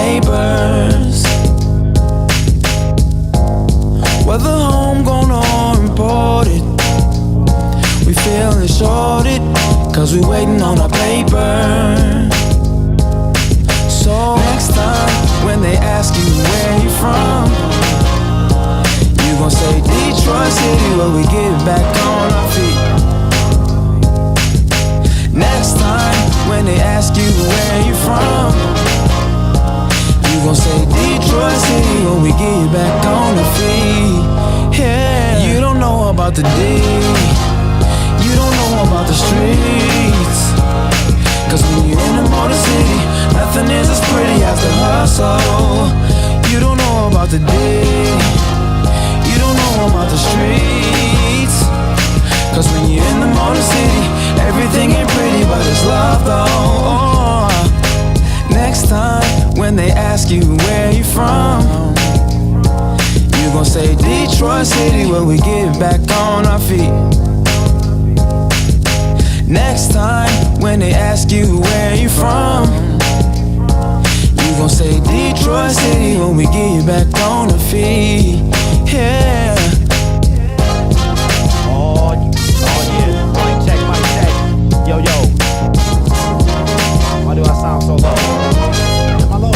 papers. Whether homegrown or imported, we feeling shorted, cause we waiting on our paper. So next time when they ask you where you from, you gon' say Detroit City, where we get back on our feet. Next time when they ask you where you from, you gon' say Detroit City, when we get back on our feet. Yeah, you don't know about the D, you don't know about the streets, cause when you're in the motor city, nothing is as pretty as the hustle. You don't know about the D, you don't know about the streets, cause when you're in the motor city, everything ain't pretty but it's love though. Next time when they ask you where you from, you gon' say Detroit City, where we get back on our feet. Next time when they ask you where you from, you gon' say Detroit City, when we get back on our feet. Yeah. Oh yeah. Mic check. Yo. Why do I sound so low? Am I low?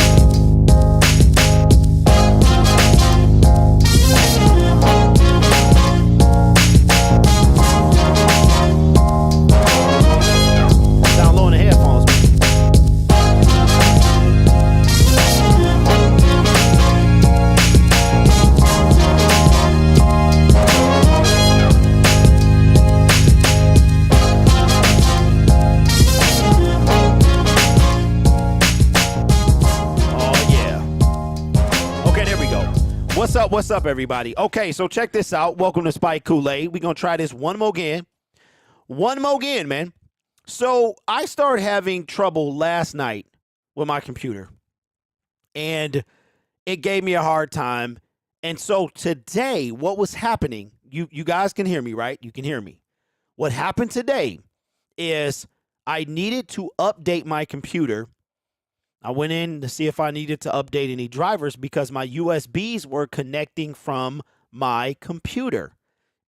Sound low in the headphones. What's up, everybody? Okay, so check this out. Welcome to Spike Kool-Aid. We're going to try this one more again, man. So I started having trouble last night with my computer, and it gave me a hard time. And so today, what was happening, you guys can hear me, right? You can hear me. What happened today is I needed to update my computer. I went in to see if I needed to update any drivers because my USBs were connecting from my computer.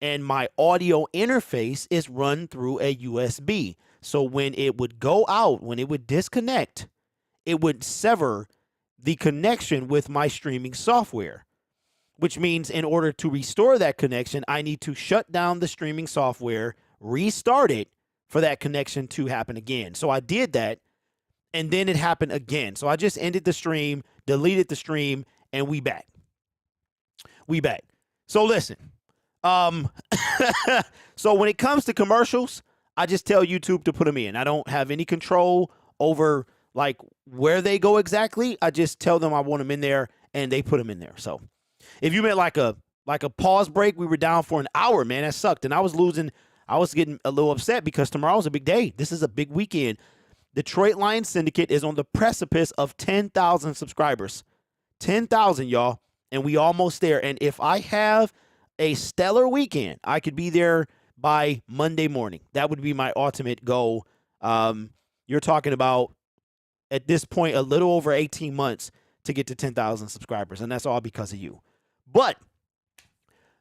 And my audio interface is run through a USB. So when it would go out, when it would disconnect, it would sever the connection with my streaming software. Which means in order to restore that connection, I need to shut down the streaming software, restart it for that connection to happen again. So I did that. And then it happened again. So I just ended the stream, deleted the stream, and we back. So listen. So when it comes to commercials, I just tell YouTube to put them in. I don't have any control over like where they go exactly. I just tell them I want them in there, and they put them in there. So if you meant like a pause break, we were down for an hour, man. That sucked. And I was getting a little upset because tomorrow's a big day. This is a big weekend. Detroit Lions Syndicate is on the precipice of 10,000 subscribers. 10,000, y'all. And we almost there. And if I have a stellar weekend, I could be there by Monday morning. That would be my ultimate goal. You're talking about, at this point, a little over 18 months to get to 10,000 subscribers. And that's all because of you. But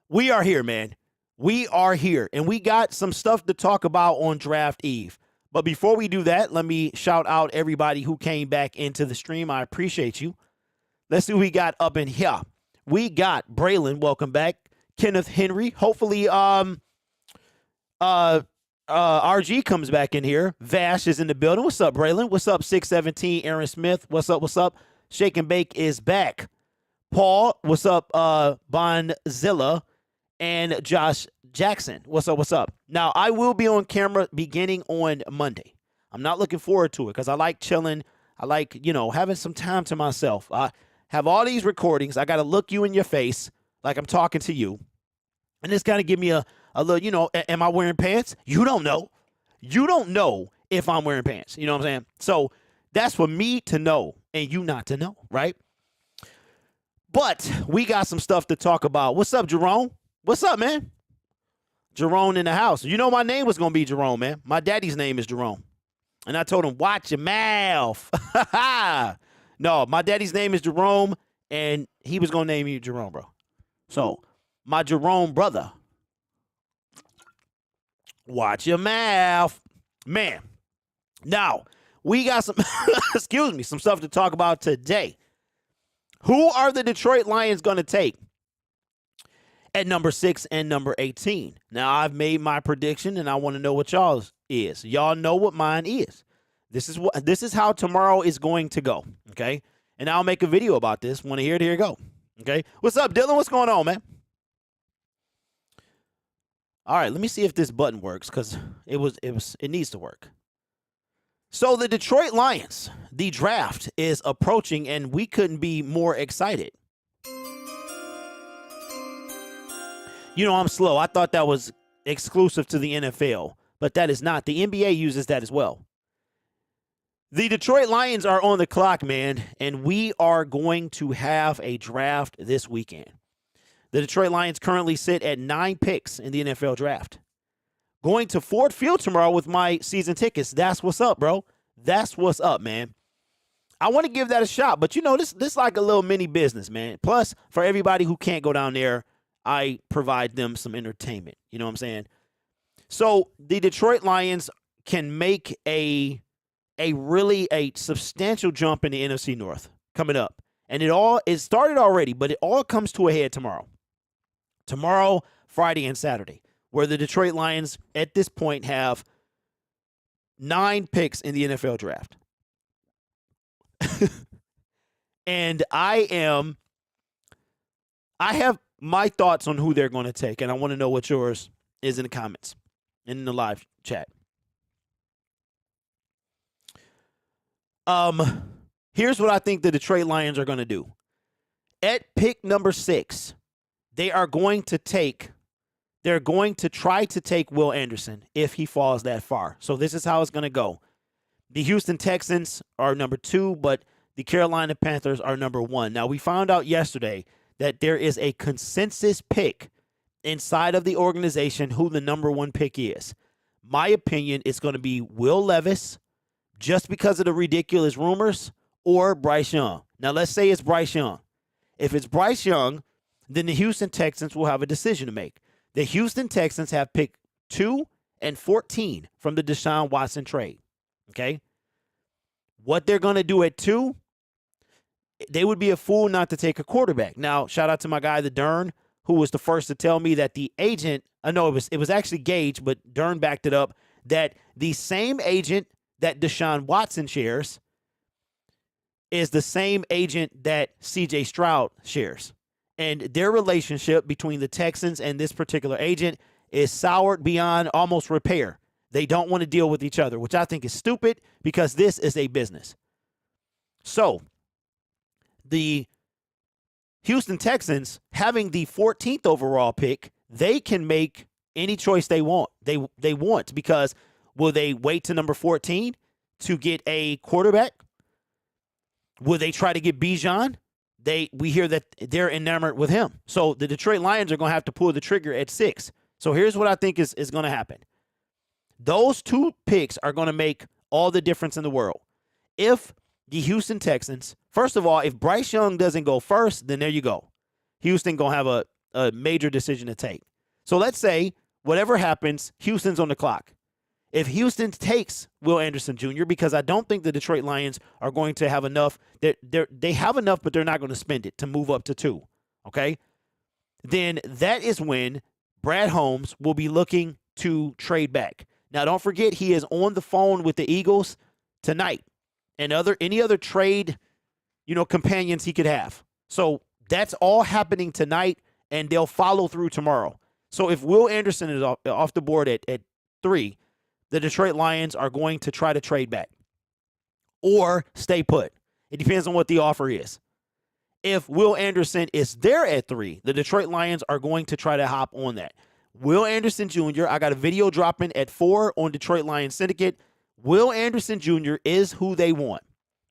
we are here, man. We are here. And we got some stuff to talk about on draft eve. But before we do that, let me shout out everybody who came back into the stream. I appreciate you. Let's see who we got up in here. We got Braylon, welcome back. Kenneth Henry. Hopefully RG comes back in here. Vash is in the building. What's up, Braylon? What's up, 617? Aaron Smith. What's up? Shake and Bake is back. Paul, what's up, Bonzilla? And Josh Jackson. What's up? Now, I will be on camera beginning on Monday. I'm not looking forward to it because I like chilling. I like, having some time to myself. I have all these recordings. I got to look you in your face like I'm talking to you. And it's kind of give me a little, am I wearing pants? You don't know. You don't know if I'm wearing pants. You know what I'm saying? So that's for me to know and you not to know, right? But we got some stuff to talk about. What's up, Jerome? What's up, man? Jerome in the house. You know my name was going to be Jerome, man. My daddy's name is Jerome. And I told him, watch your mouth. No, my daddy's name is Jerome, and he was going to name you Jerome, bro. So, my Jerome brother. Watch your mouth. Man. Now, we got some, excuse me, some stuff to talk about today. Who are the Detroit Lions going to take at number 6 and number 18? Now, I've made my prediction, and I want to know what y'all's is. Y'all know what mine is. This is how tomorrow is going to go, okay? And I'll make a video about this. Want to hear it? Here you go, okay? What's up, Dylan? What's going on, man? All right, let me see if this button works because it needs to work. So the Detroit Lions, the draft is approaching, and we couldn't be more excited. You know, I'm slow. I thought that was exclusive to the NFL, but that is not. The NBA uses that as well. The Detroit Lions are on the clock, man, and we are going to have a draft this weekend. The Detroit Lions currently sit at 9 picks in the NFL draft. Going to Ford Field tomorrow with my season tickets. That's what's up, bro. That's what's up, man. I want to give that a shot, but you know, this like a little mini business, man. Plus, for everybody who can't go down there, I provide them some entertainment. You know what I'm saying? So the Detroit Lions can make a substantial jump in the NFC North coming up. And it started already, but it all comes to a head tomorrow. Tomorrow, Friday, and Saturday, where the Detroit Lions at this point have 9 picks in the NFL draft. And I have my thoughts on who they're going to take, and I want to know what yours is in the comments and in the live chat. Here's what I think the Detroit Lions are going to do. At pick number 6, they're going to try to take Will Anderson if he falls that far. So this is how it's going to go. The Houston Texans are number 2, but the Carolina Panthers are number 1. Now, we found out yesterday that there is a consensus pick inside of the organization who the number 1 pick is. My opinion is going to be Will Levis, just because of the ridiculous rumors, or Bryce Young. Now, let's say it's Bryce Young. If it's Bryce Young, then the Houston Texans will have a decision to make. The Houston Texans have picked 2 and 14 from the Deshaun Watson trade. Okay? What they're going to do at 2, they would be a fool not to take a quarterback. Now, shout out to my guy, the Dern, who was the first to tell me that the agent, I know it was actually Gage, but Dern backed it up, that the same agent that Deshaun Watson shares is the same agent that C.J. Stroud shares. And their relationship between the Texans and this particular agent is soured beyond almost repair. They don't want to deal with each other, which I think is stupid because this is a business. So, the Houston Texans, having the 14th overall pick, they can make any choice they want. They want, because will they wait to number 14 to get a quarterback? Will they try to get Bijan? We hear that they're enamored with him. So the Detroit Lions are going to have to pull the trigger at 6. So here's what I think is going to happen. Those 2 picks are going to make all the difference in the world. If the Houston Texans, first of all, if Bryce Young doesn't go first, then there you go. Houston going to have a major decision to take. So let's say whatever happens, Houston's on the clock. If Houston takes Will Anderson Jr., because I don't think the Detroit Lions are going to have enough, they have enough, but they're not going to spend it to move up to 2, okay? Then that is when Brad Holmes will be looking to trade back. Now, don't forget, he is on the phone with the Eagles tonight and any other trade, companions he could have. So that's all happening tonight, and they'll follow through tomorrow. So if Will Anderson is off the board at 3, the Detroit Lions are going to try to trade back or stay put. It depends on what the offer is. If Will Anderson is there at 3, the Detroit Lions are going to try to hop on that. Will Anderson Jr., I got a video dropping at 4 on Detroit Lions Syndicate. Will Anderson Jr. is who they want.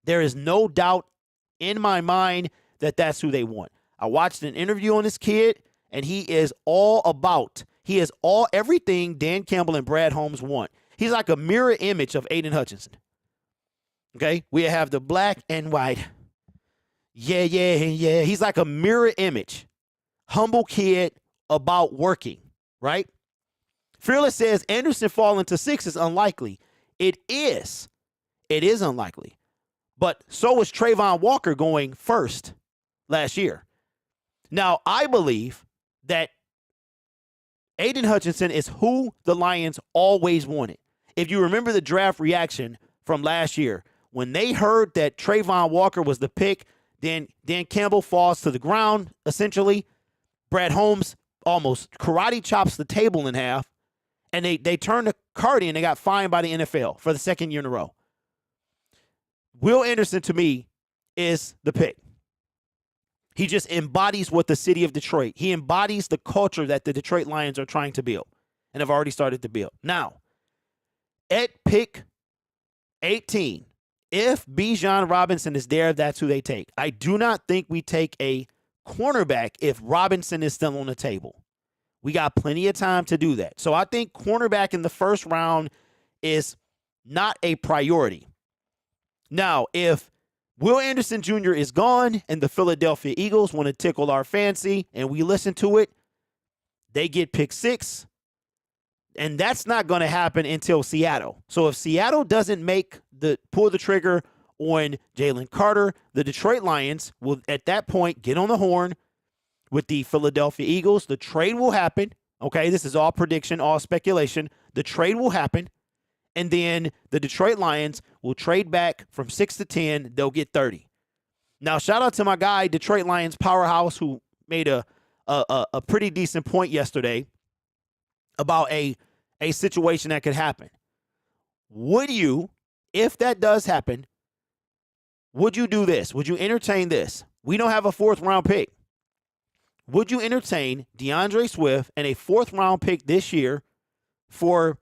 There is no doubt in my mind that that's who they want. I watched an interview on this kid, and he is everything Dan Campbell and Brad Holmes want. He's like a mirror image of Aiden Hutchinson. Okay? We have the black and white Yeah. He's like a mirror image. Humble kid about working, right? Fearless says Anderson falling to 6 is unlikely. It is. It is unlikely. But so is Trayvon Walker going first last year. Now, I believe that Aiden Hutchinson is who the Lions always wanted. If you remember the draft reaction from last year, when they heard that Trayvon Walker was the pick, then Dan Campbell falls to the ground, essentially. Brad Holmes almost karate chops the table in half, and they turned the card in. They got fined by the NFL for the second year in a row. Will Anderson, to me, is the pick. He just embodies what the city of Detroit, he embodies the culture that the Detroit Lions are trying to build and have already started to build. Now, at pick 18, if Bijan Robinson is there, that's who they take. I do not think we take a cornerback if Robinson is still on the table. We got plenty of time to do that. So I think cornerback in the first round is not a priority. Now, if Will Anderson Jr. is gone and the Philadelphia Eagles want to tickle our fancy and we listen to it, they get pick 6. And that's not going to happen until Seattle. So if Seattle doesn't pull the trigger on Jalen Carter, the Detroit Lions will at that point get on the horn with the Philadelphia Eagles. The trade will happen. Okay, this is all prediction, all speculation. The trade will happen. And then the Detroit Lions will trade back from 6 to 10. They'll get 30. Now, shout out to my guy, Detroit Lions Powerhouse, who made a pretty decent point yesterday about a situation that could happen. Would you, if that does happen, would you do this? Would you entertain this? We don't have a 4th round pick. Would you entertain DeAndre Swift and a 4th round pick this year for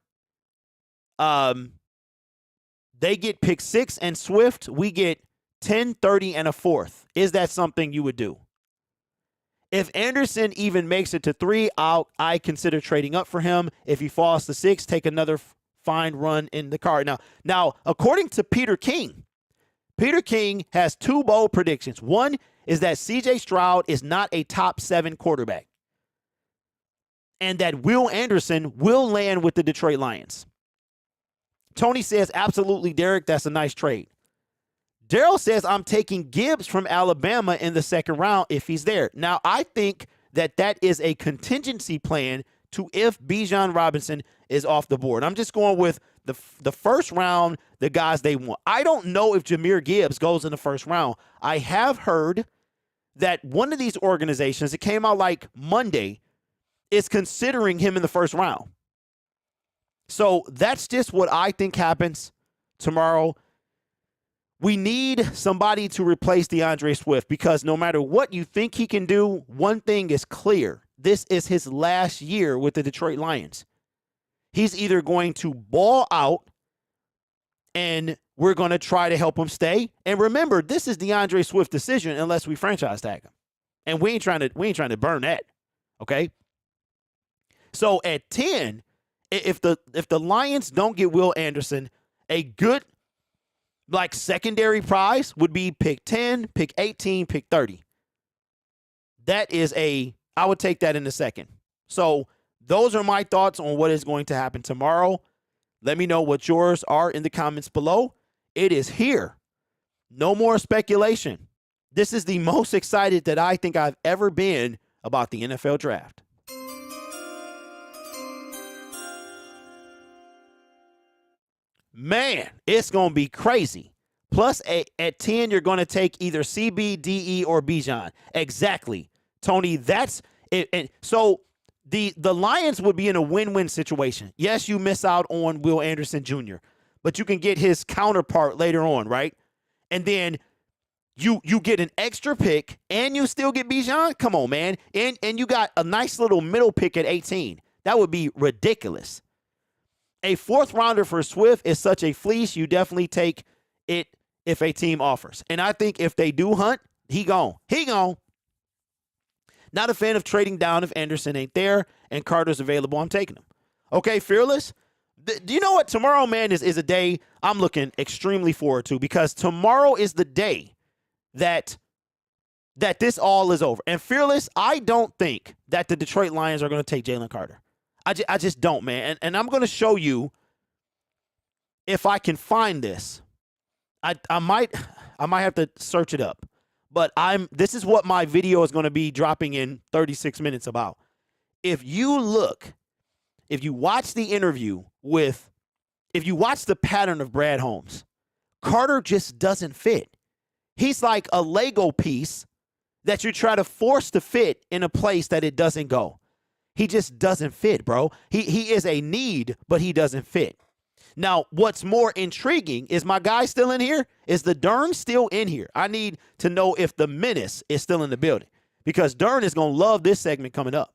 they get pick 6 and Swift, we get 10, 30, and a 4th. Is that something you would do? If Anderson even makes it to 3, I consider trading up for him. If he falls to 6, take another fine run in the card. Now, according to Peter King has 2 bold predictions. One is that C.J. Stroud is not a top 7 quarterback, and that Will Anderson will land with the Detroit Lions. Tony says, absolutely, Derek, that's a nice trade. Daryl says, I'm taking Gibbs from Alabama in the 2nd round if he's there. Now, I think that is a contingency plan to if Bijan Robinson is off the board. I'm just going with the 1st round, the guys they want. I don't know if Jahmyr Gibbs goes in the 1st round. I have heard that one of these organizations, it came out like Monday, is considering him in the 1st round. So that's just what I think happens tomorrow. We need somebody to replace DeAndre Swift because no matter what you think he can do, one thing is clear. This is his last year with the Detroit Lions. He's either going to ball out and we're going to try to help him stay. And remember, this is DeAndre Swift's decision unless we franchise tag him. And we ain't trying to burn that. Okay? So at 10, if the Lions don't get Will Anderson, a good secondary prize would be pick 10, pick 18, pick 30. I would take that in a second. So those are my thoughts on what is going to happen tomorrow. Let me know what yours are in the comments below. It is here. No more speculation. This is the most excited that I think I've ever been about the NFL draft. Man, it's going to be crazy. Plus, at 10, you're going to take either CB, DE, or Bijan. Exactly. Tony, that's it. And so the Lions would be in a win-win situation. Yes, you miss out on Will Anderson Jr., but you can get his counterpart later on, right? And then you get an extra pick, and you still get Bijan? Come on, man. And you got a nice little middle pick at 18. That would be ridiculous. A 4th rounder for Swift is such a fleece. You definitely take it if a team offers. And I think if they do hunt, he gone. He gone. Not a fan of trading down if Anderson ain't there and Carter's available. I'm taking him. Okay, Fearless. Do you know what? Tomorrow, man, is a day I'm looking extremely forward to because tomorrow is the day that that this all is over. And Fearless, I don't think that the Detroit Lions are going to take Jalen Carter. I just don't, man. And I'm going to show you if I can find this. I might have to search it up. But this is what my video is going to be dropping in 36 minutes about. If you watch the interview if you watch the pattern of Brad Holmes, Carter just doesn't fit. He's like a Lego piece that you try to force to fit in a place that it doesn't go. He just doesn't fit, bro. He is a need, but he doesn't fit. Now, what's more intriguing is my guy still in here? Is the Dern still in here? I need to know if the Menace is still in the building because Dern is going to love this segment coming up.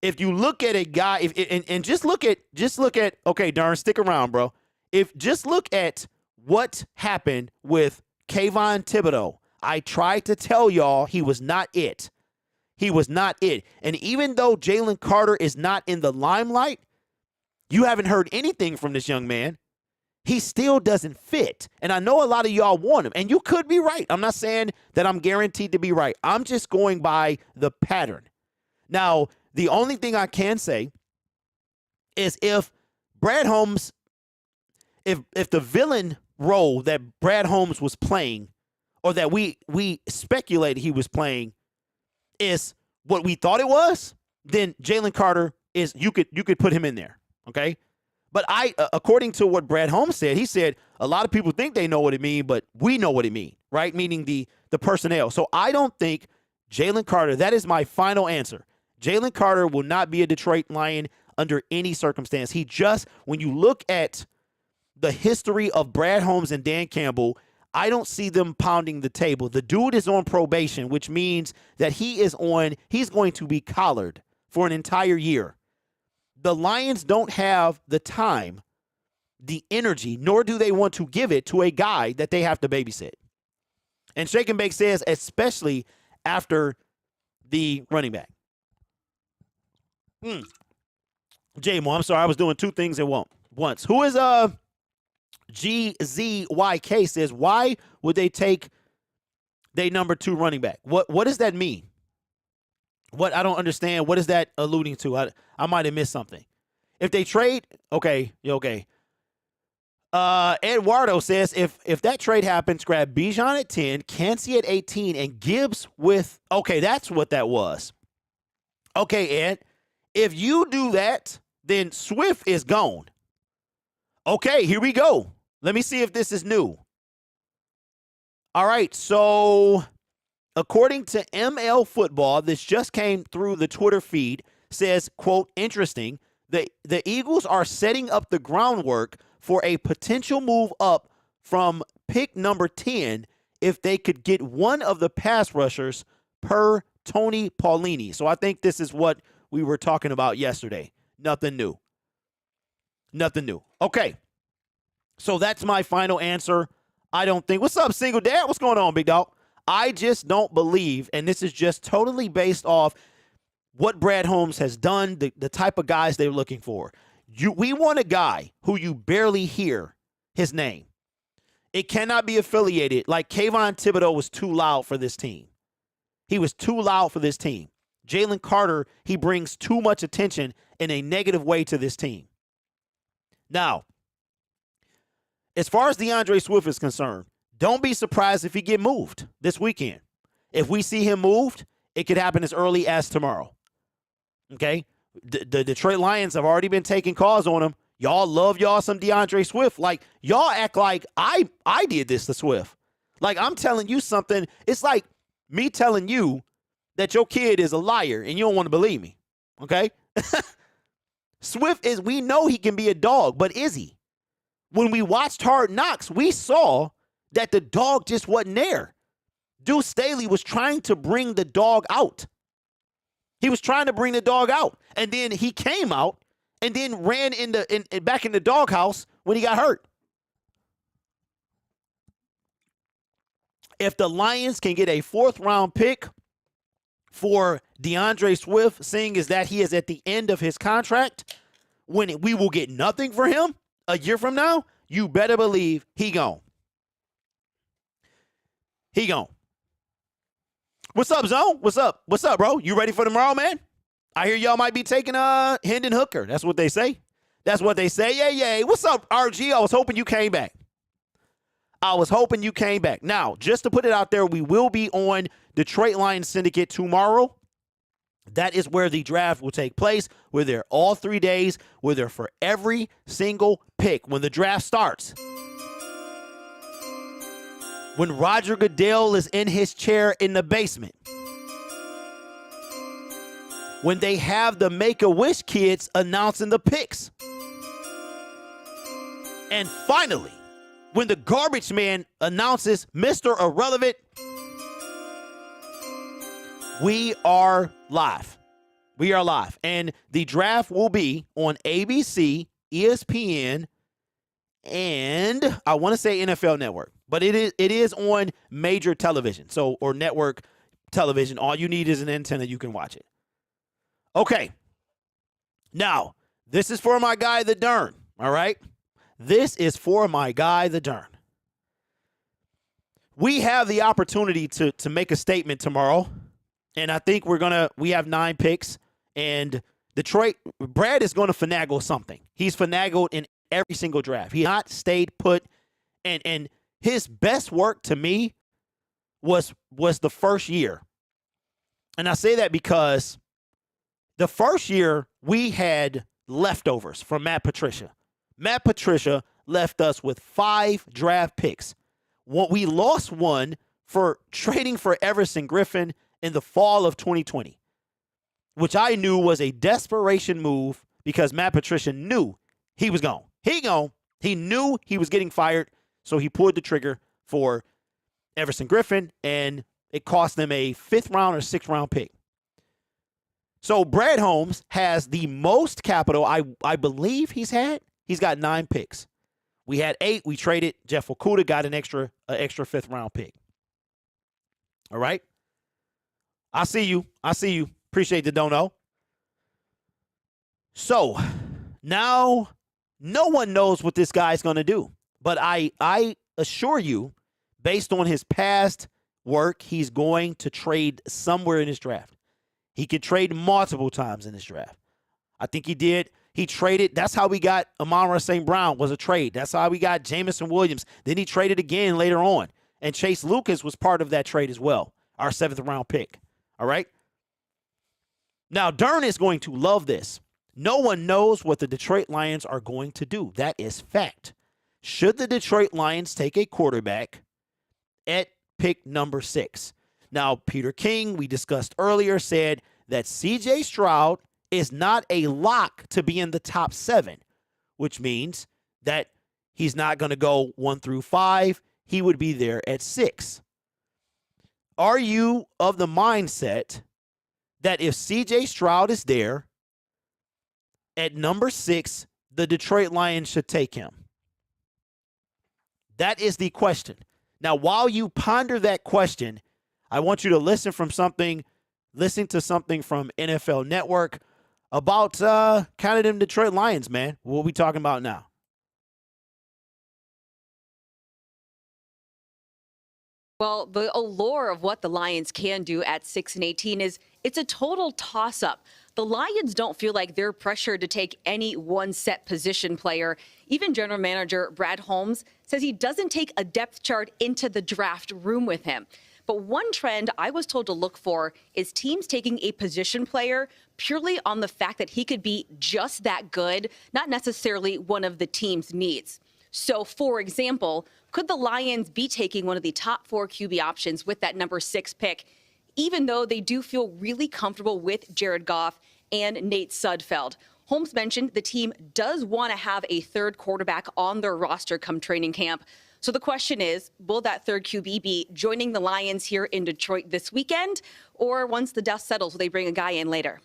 If you look at a guy, just look at, okay, Dern, stick around, bro. Just look at what happened with Kayvon Thibodeau. I tried to tell y'all he was not it. He was not it. And even though Jalen Carter is not in the limelight, you haven't heard anything from this young man. He still doesn't fit. And I know a lot of y'all want him. And you could be right. I'm not saying that I'm guaranteed to be right. I'm just going by the pattern. Now, the only thing I can say is if Brad Holmes, if the villain role that Brad Holmes was playing, or that we speculated he was playing, is what we thought it was, then Jalen Carter is you could put him in there, okay? But according to what Brad Holmes said, he said a lot of people think they know what it means, but we know what it means, right? Meaning the personnel. So I don't think Jalen Carter. That is my final answer. Jalen Carter will not be a Detroit Lion under any circumstance. When you look at the history of Brad Holmes and Dan Campbell, I don't see them pounding the table. The dude is on probation, which means that he's going to be collared for an entire year. The Lions don't have the time, the energy, nor do they want to give it to a guy that they have to babysit. And Shake and Bake says, especially after the running back. J-Mo, I'm sorry, I was doing two things at once. Who is GZYK says, why would they take their number 2 running back? What does that mean? What I don't understand. What is that alluding to? I might have missed something. If they trade, okay. Eduardo says if that trade happens, grab Bijan at 10, Kancey at 18, and Gibbs with. Okay, that's what that was. Okay, Ed. If you do that, then Swift is gone. Okay, here we go. Let me see if this is new. All right, so according to ML Football, this just came through the Twitter feed, says, quote, interesting, the Eagles are setting up the groundwork for a potential move up from pick number 10 if they could get one of the pass rushers per Tony Paulini. So I think this is what we were talking about yesterday. Nothing new. Okay. So that's my final answer. I don't think. What's up, single dad? What's going on, big dog? I just don't believe, and this is just totally based off what Brad Holmes has done, the type of guys they're looking for. We want a guy who you barely hear his name. It cannot be affiliated. Like Kayvon Thibodeau was too loud for this team. He was too loud for this team. Jalen Carter, he brings too much attention in a negative way to this team. Now, as far as DeAndre Swift is concerned, don't be surprised if he get moved this weekend. If we see him moved, it could happen as early as tomorrow. Okay? The Detroit Lions have already been taking calls on him. Y'all love y'all some DeAndre Swift. Like, y'all act like I did this to Swift. Like, I'm telling you something. It's like me telling you that your kid is a liar and you don't want to believe me. Okay? Swift we know he can be a dog, but is he? When we watched Hard Knocks, we saw that the dog just wasn't there. Deuce Staley was trying to bring the dog out. He was trying to bring the dog out. And then he came out and then ran back in the doghouse when he got hurt. If the Lions can get a 4th-round pick for DeAndre Swift, seeing as that he is at the end of his contract, when we will get nothing for him a year from now, you better believe he gone. He gone. What's up, Zone? What's up? What's up, bro? You ready for tomorrow, man? I hear y'all might be taking Hendon Hooker. That's what they say. That's what they say. Yeah. What's up, RG? I was hoping you came back. Now, just to put it out there, we will be on Detroit Lions Syndicate tomorrow. That is where the draft will take place. We're there all 3 days. We're there for every single pick when the draft starts. When Roger Goodell is in his chair in the basement. When they have the Make-A-Wish kids announcing the picks. And finally, when the garbage man announces Mr. Irrelevant, we are live. We are live. And the draft will be on ABC, ESPN, and I want to say NFL Network. But it is on major television, or network television. All you need is an antenna. You can watch it. Okay. Now, this is for my guy, the Dern. All right? This is for my guy, the Dern. We have the opportunity to make a statement tomorrow. And I think we have 9 picks. And Detroit, Brad is going to finagle something. He's finagled in every single draft. He not stayed put. And his best work to me was the first year. And I say that because the first year we had leftovers from Matt Patricia. Matt Patricia left us with 5 draft picks. We lost one for trading for Everson Griffin in the fall of 2020, which I knew was a desperation move because Matt Patricia knew he was gone. He knew he was getting fired, so he pulled the trigger for Everson Griffin, and it cost them a 5th round or 6th round pick. So Brad Holmes has the most capital I believe he's had. He's got 9 picks. We had 8. We traded. Jeff Okudah got an extra 5th round pick. All right. I see you. Appreciate the dono. So now no one knows what this guy's going to do. But I assure you, based on his past work, he's going to trade somewhere in his draft. He could trade multiple times in his draft. I think he did. He traded. That's how we got Amon-Ra St. Brown was a trade. That's how we got Jamison Williams. Then he traded again later on. And Chase Lucas was part of that trade as well, our 7th round pick. All right? Now, Dern is going to love this. No one knows what the Detroit Lions are going to do. That is fact. Should the Detroit Lions take a quarterback at pick number 6? Now, Peter King, we discussed earlier, said that C.J. Stroud is not a lock to be in the top 7, which means that he's not going to go 1 through 5. He would be there at 6. Are you of the mindset that if C.J. Stroud is there at number 6, the Detroit Lions should take him? That is the question. Now, while you ponder that question, I want you to listen to something from NFL Network about kind of them Detroit Lions, man. What are we talking about now? Well, the allure of what the Lions can do at 6 and 18 is it's a total toss-up. The Lions don't feel like they're pressured to take any one set position player. Even general manager Brad Holmes says he doesn't take a depth chart into the draft room with him. But one trend I was told to look for is teams taking a position player purely on the fact that he could be just that good, not necessarily one of the team's needs. So, for example, could the Lions be taking one of the top 4 QB options with that number 6 pick, even though they do feel really comfortable with Jared Goff and Nate Sudfeld? Holmes mentioned the team does want to have a 3rd quarterback on their roster come training camp. So the question is, will that 3rd QB be joining the Lions here in Detroit this weekend, or once the dust settles, will they bring a guy in later?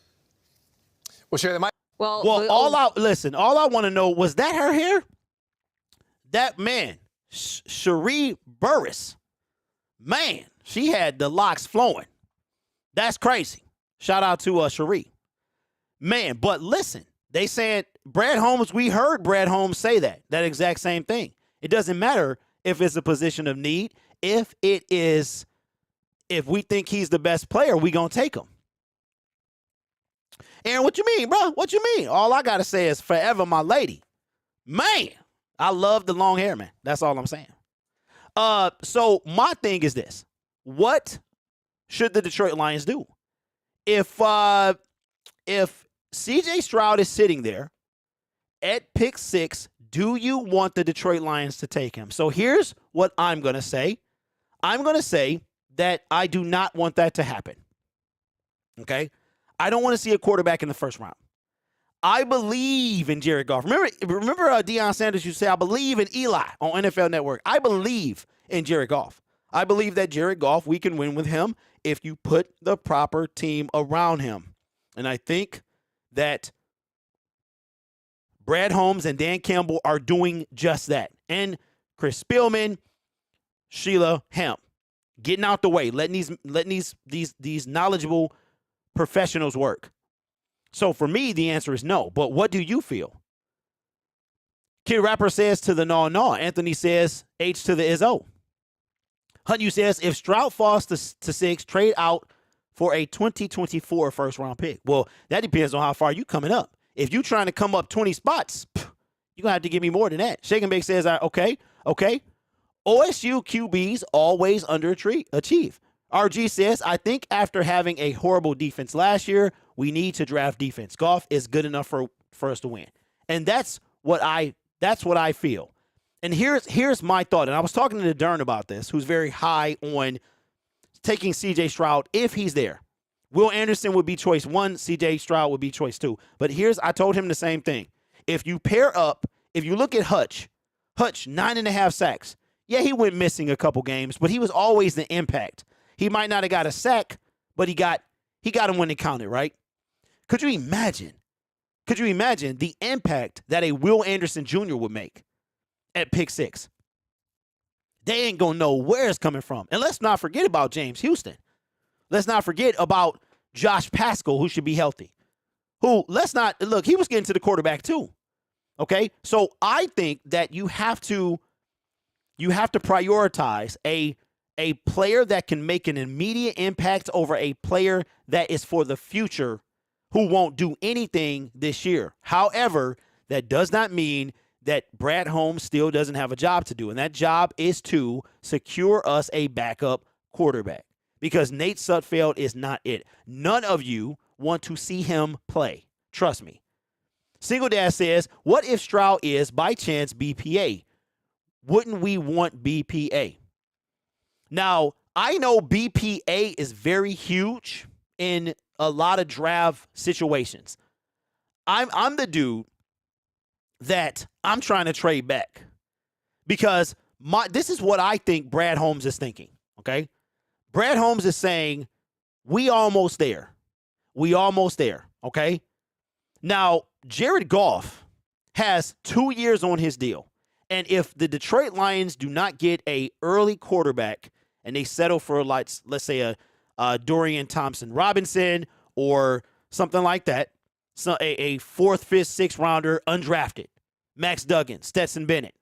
Well, sure, they might. Well, all I want to know, was that her hair? That man, Cherie Burris, man, she had the locks flowing. That's crazy. Shout out to Cherie. Man, but listen, they said Brad Holmes, we heard Brad Holmes say that exact same thing. It doesn't matter if it's a position of need, if it is if we think he's the best player, we going to take him. Aaron, what you mean, bro? What you mean? All I got to say is forever my lady. Man, I love the long hair, man. That's all I'm saying. So my thing is this. What should the Detroit Lions do? If C.J. Stroud is sitting there at pick 6, do you want the Detroit Lions to take him? So here's what I'm going to say. I'm going to say that I do not want that to happen. Okay? I don't want to see a quarterback in the first round. I believe in Jared Goff. Remember Deion Sanders used to say, I believe in Eli on NFL Network. I believe in Jared Goff. I believe that Jared Goff, we can win with him if you put the proper team around him. And I think that Brad Holmes and Dan Campbell are doing just that. And Chris Spielman, Sheila Hemp, getting out the way, letting these knowledgeable professionals work. So for me, the answer is no. But what do you feel? Kid Rapper says to the no. Anthony says H to the is O. Hunyu says if Stroud falls to 6, trade out for a 2024 first round pick. Well, that depends on how far you coming up. If you trying to come up 20 spots, you're going to have to give me more than that. Shake and Bake says, okay. OSU QBs always underachieve. RG says, I think after having a horrible defense last year, we need to draft defense. Goff is good enough for us to win. And that's what I feel. And here's my thought. And I was talking to Dern about this, who's very high on taking C.J. Stroud if he's there. Will Anderson would be choice 1. C.J. Stroud would be choice 2. But I told him the same thing. If you pair up, if you look at Hutch, 9.5 sacks. Yeah, he went missing a couple games, but he was always the impact. He might not have got a sack, but he got him when it counted, right? Could you imagine the impact that a Will Anderson Jr. would make at pick 6? They ain't going to know where it's coming from. And let's not forget about James Houston. Let's not forget about Josh Pascal, who should be healthy. He was getting to the quarterback too. Okay? So I think that you have to prioritize a player that can make an immediate impact over a player that is for the future who won't do anything this year. However, that does not mean that Brad Holmes still doesn't have a job to do, and that job is to secure us a backup quarterback because Nate Sudfeld is not it. None of you want to see him play. Trust me. Single Dad says, what if Stroud is, by chance, BPA? Wouldn't we want BPA? Now, I know BPA is very huge in a lot of draft situations. I'm the dude that I'm trying to trade back because this is what I think Brad Holmes is thinking, okay? Brad Holmes is saying, we almost there. Okay? Now, Jared Goff has 2 years on his deal. And if the Detroit Lions do not get a early quarterback and they settle for, let's say, a Dorian Thompson-Robinson or something like that, so a 4th, 5th, 6th rounder, undrafted, Max Duggan, Stetson Bennett,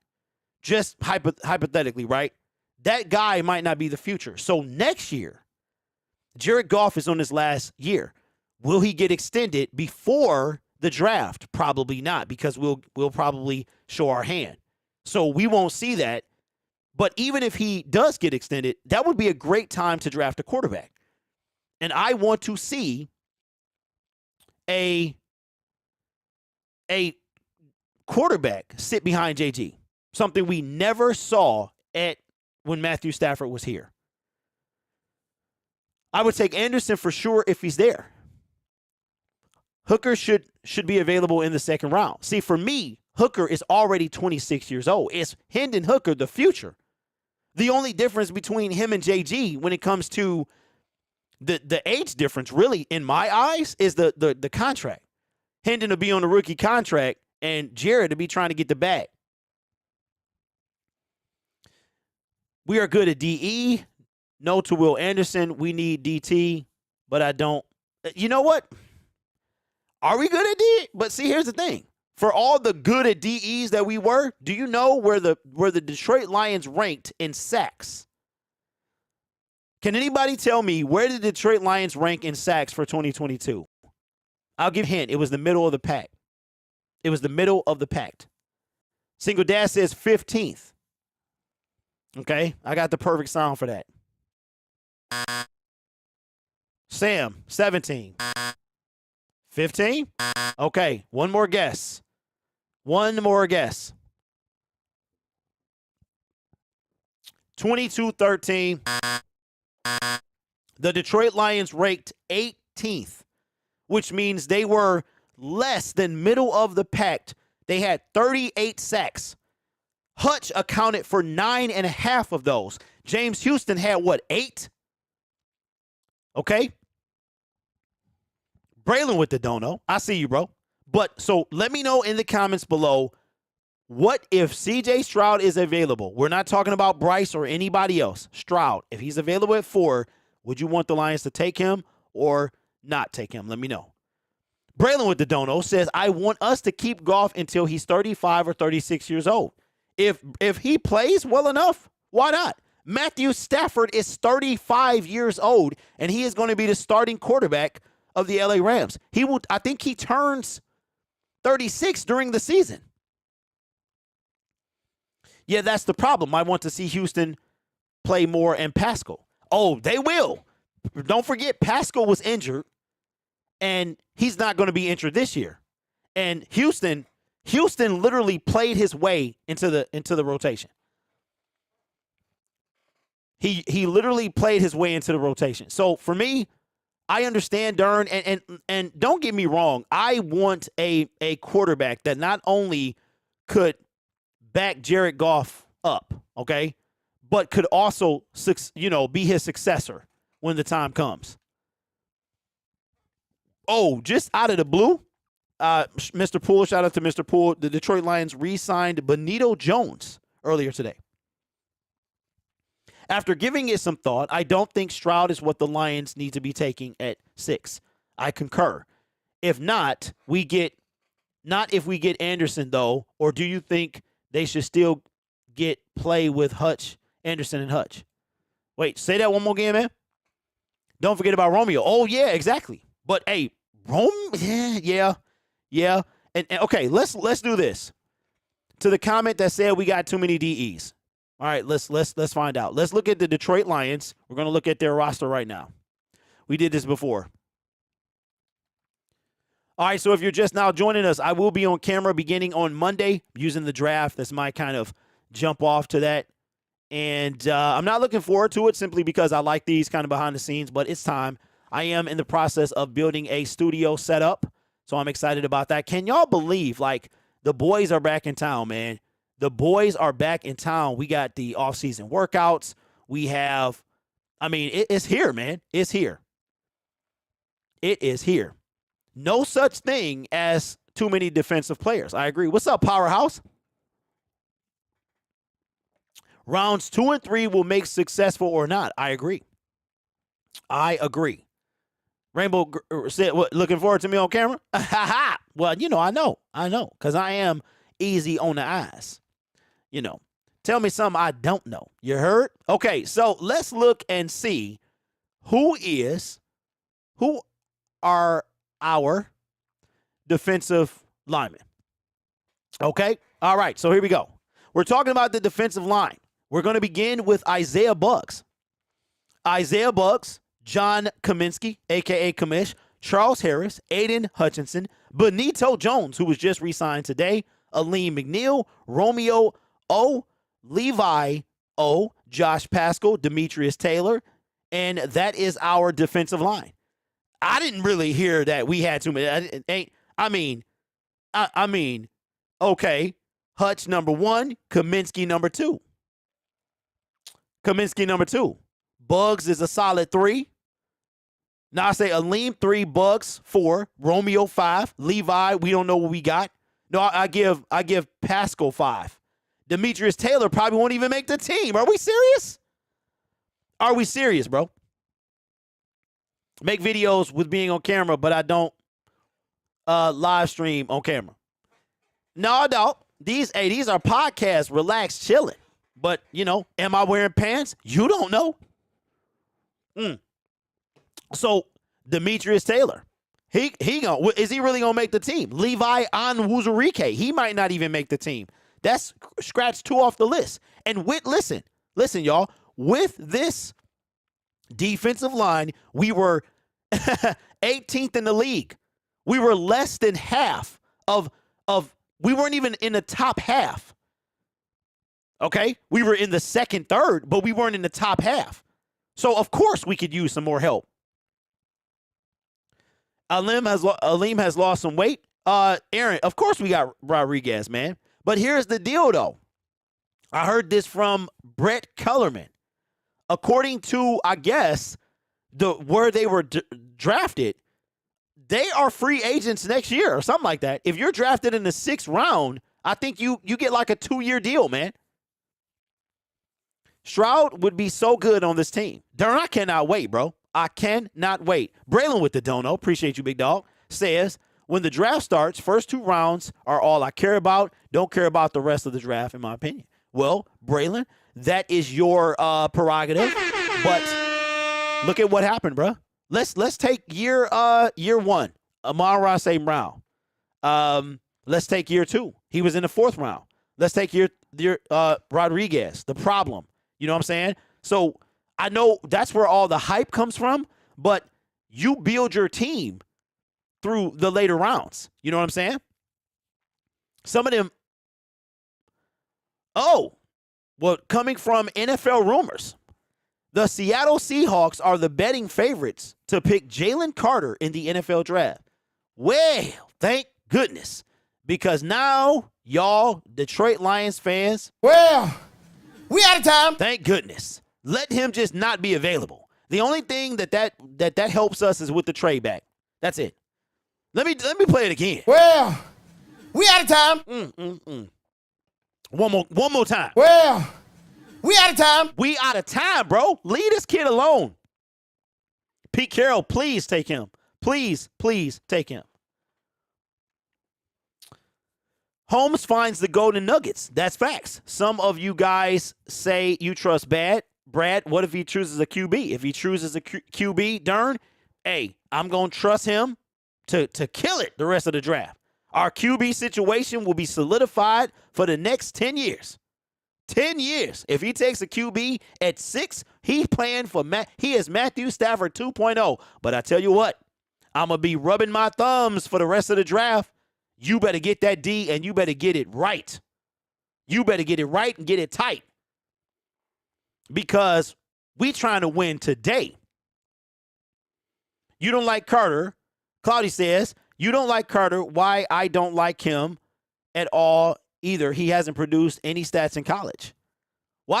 just hypothetically, right? That guy might not be the future. So next year, Jared Goff is on his last year. Will he get extended before the draft? Probably not, because we'll probably show our hand. So we won't see that. But even if he does get extended, that would be a great time to draft a quarterback. And I want to see a quarterback sit behind JG, something we never saw when Matthew Stafford was here. I would take Anderson for sure if he's there. Hooker should be available in the second round. See, for me, Hooker is already 26 years old. It's Hendon Hooker, the future. The only difference between him and JG when it comes to the age difference, really, in my eyes, is the contract. Hendon to be on the rookie contract and Jared to be trying to get the bag. We are good at DE. No to Will Anderson. We need DT, but I don't. You know what? Are we good at DE? But see, here's the thing. For all the good at DEs that we were, do you know where the Detroit Lions ranked in sacks? Can anybody tell me where did the Detroit Lions rank in sacks for 2022? I'll give you a hint. It was the middle of the pack. It was the middle of the pack. Single Dad says 15th. Okay, I got the perfect sound for that. Sam, 17. 15? Okay, one more guess. One more guess. 22-13. The Detroit Lions ranked 18th, which means they were less than middle of the pack. They had 38 sacks. Hutch accounted for 9.5 of those. James Houston had, what, 8? Okay. Braylon with the dono. I see you, bro. But so let me know in the comments below, what if CJ Stroud is available? We're not talking about Bryce or anybody else. Stroud, if he's available at 4, would you want the Lions to take him or not take him? Let me know. Braylon with the dono says, I want us to keep Goff until he's 35 or 36 years old. If he plays well enough, why not? Matthew Stafford is 35 years old, and he is going to be the starting quarterback of the LA Rams. I think he turns 36 during the season. Yeah, that's the problem. I want to see Houston play more and Pascal. Oh, they will. Don't forget, Pascal was injured, and he's not going to be injured this year. And Houston literally played his way into the rotation. He literally played his way into the rotation. So for me, I understand Dern, and don't get me wrong, I want a quarterback that not only could back Jared Goff up, okay, but could also be his successor when the time comes. Oh, just out of the blue, Mr. Poole, shout out to Mr. Poole. The Detroit Lions re-signed Benito Jones earlier today. After giving it some thought, I don't think Stroud is what the Lions need to be taking at 6. I concur. If not, if we get Anderson, though, or do you think they should still get play with Hutch, Anderson, and Hutch? Wait, say that one more again, man. Don't forget about Romeo. Oh, yeah, exactly. But, hey, yeah. And okay, let's do this. To the comment that said we got too many DEs. All right, let's find out. Let's look at the Detroit Lions. We're going to look at their roster right now. We did this before. All right, so if you're just now joining us, I will be on camera beginning on Monday using the draft. That's my kind of jump off to that. And I'm not looking forward to it simply because I like these kind of behind the scenes, but it's time. I am in the process of building a studio setup, so I'm excited about that. Can y'all believe, the boys are back in town, man? The boys are back in town. We got the off-season workouts. We have, it's here, man. It's here. It is here. No such thing as too many defensive players. I agree. What's up, Powerhouse? Rounds 2 and 3 will make successful or not. I agree. Rainbow said, what, looking forward to me on camera? Well, I know, because I am easy on the eyes. Tell me something I don't know. You heard? Okay, so let's look and see who are our defensive linemen. Okay? All right, so here we go. We're talking about the defensive line. We're going to begin with Isaiah Buggs. Isaiah Buggs, John Kaminsky, a.k.a. Kamish, Charles Harris, Aiden Hutchinson, Benito Jones, who was just re-signed today, Aleem McNeil, Romeo O, Levi O, Josh Pascal, Demetrius Taylor, and that is our defensive line. I didn't really hear that we had too many. Okay, Hutch number 1, Kaminsky number 2. Buggs is a solid 3. Now I say Aleem 3, Buggs 4, Romeo 5, Levi, we don't know what we got. No, I give Pascal 5. Demetrius Taylor probably won't even make the team. Are we serious? Are we serious, bro? Make videos with being on camera, but I don't live stream on camera. No, I don't. These are podcasts, relax, chilling. But, am I wearing pants? You don't know. So Demetrius Taylor, is he really gonna make the team? Levi Onwuzurike, he might not even make the team. That's scratch 2 off the list. And listen, y'all, with this defensive line, we were 18th in the league. We were less than half of we weren't even in the top half. Okay? We were in the second, third, but we weren't in the top half. So, of course, we could use some more help. Aleem has lost some weight. Aaron, of course we got Rodriguez, man. But here's the deal, though. I heard this from Brett Kellerman. According to, I guess, where they were drafted, they are free agents next year or something like that. If you're drafted in the 6th round, I think you get like a 2-year deal, man. Stroud would be so good on this team. Darn, I cannot wait, bro. I cannot wait. Braylon with the dono, appreciate you, big dog, says, when the draft starts, first 2 rounds are all I care about. Don't care about the rest of the draft, in my opinion. Well, Braylon, that is your prerogative, but look at what happened, bro. Let's take year 1, Amon-Ra St. Brown. Let's take year 2. He was in the 4th round. Let's take year Rodriguez, the problem. You know what I'm saying? So I know that's where all the hype comes from, but you build your team through the later rounds. You know what I'm saying? Some of them, coming from NFL rumors, the Seattle Seahawks are the betting favorites to pick Jalen Carter in the NFL draft. Well, thank goodness, because now, y'all, Detroit Lions fans, well, we out of time. Thank goodness. Let him just not be available. The only thing that helps us is with the trade back. That's it. Let me play it again. Well, we out of time. One more time. Well, we out of time. We out of time, bro. Leave this kid alone. Pete Carroll, please take him. Please take him. Holmes finds the golden nuggets. That's facts. Some of you guys say you trust Brad. What if he chooses a QB? If he chooses a QB, darn, hey, I'm going to trust him to kill it the rest of the draft. Our QB situation will be solidified for the next 10 years. 10 years. If he takes a QB at 6, he's playing for he is Matthew Stafford 2.0. But I tell you what, I'm going to be rubbing my thumbs for the rest of the draft. You better get that D, and you better get it right. You better get it right and get it tight. Because we trying to win today. You don't like Carter. Cloudy says, you don't like Carter. Why I don't like him at all either. He hasn't produced any stats in college. Well,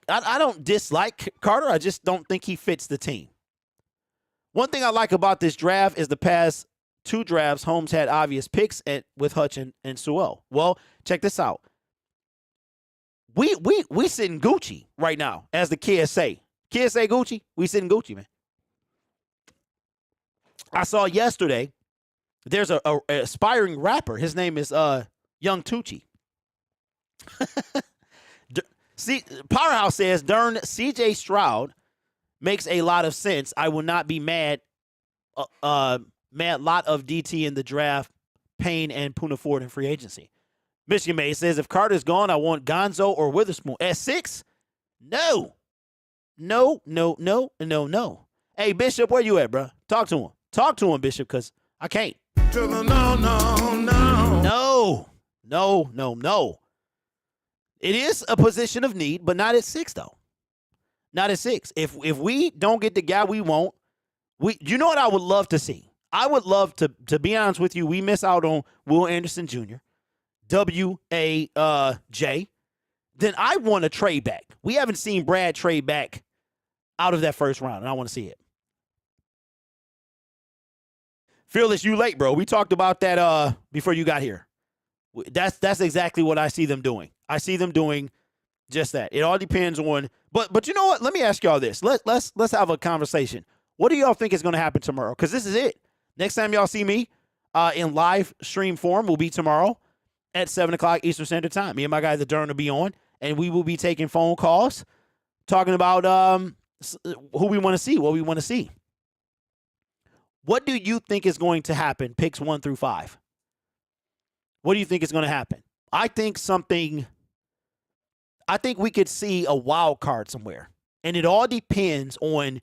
I don't dislike Carter. I just don't think he fits the team. One thing I like about this draft is the past 2 drafts, Holmes had obvious picks with Hutch and Sewell. Well, check this out. We sitting Gucci right now, as the kids say. Kids say Gucci. We sitting Gucci, man. I saw yesterday, there's a aspiring rapper. His name is Young Tucci. See, Powerhouse says, darn, CJ Stroud makes a lot of sense. I will not be mad. Lot of DT in the draft, Payne and Puna Ford in free agency. Michigan May says, if Carter's gone, I want Gonzo or Witherspoon. At 6? No. Hey, Bishop, where you at, bro? Talk to him. Talk to him, Bishop, because I can't. No. It is a position of need, but not at 6, though. Not at 6. If we don't get the guy we want, you know what I would love to see? I would love to be honest with you, we miss out on Will Anderson Jr., W.A.J., then I want to trade back. We haven't seen Brad trade back out of that first round, and I want to see it. Fearless, you late, bro. We talked about that before you got here. That's exactly what I see them doing. I see them doing just that. It all depends on, but you know what? Let me ask y'all this. Let's have a conversation. What do y'all think is going to happen tomorrow? Because this is it. Next time y'all see me in live stream form will be tomorrow at 7 o'clock Eastern Standard Time. Me and my guy, The Durn, will be on, and we will be taking phone calls, talking about who we want to see, what we want to see. What do you think is going to happen? Picks 1 through 5. What do you think is going to happen? I think we could see a wild card somewhere. And it all depends on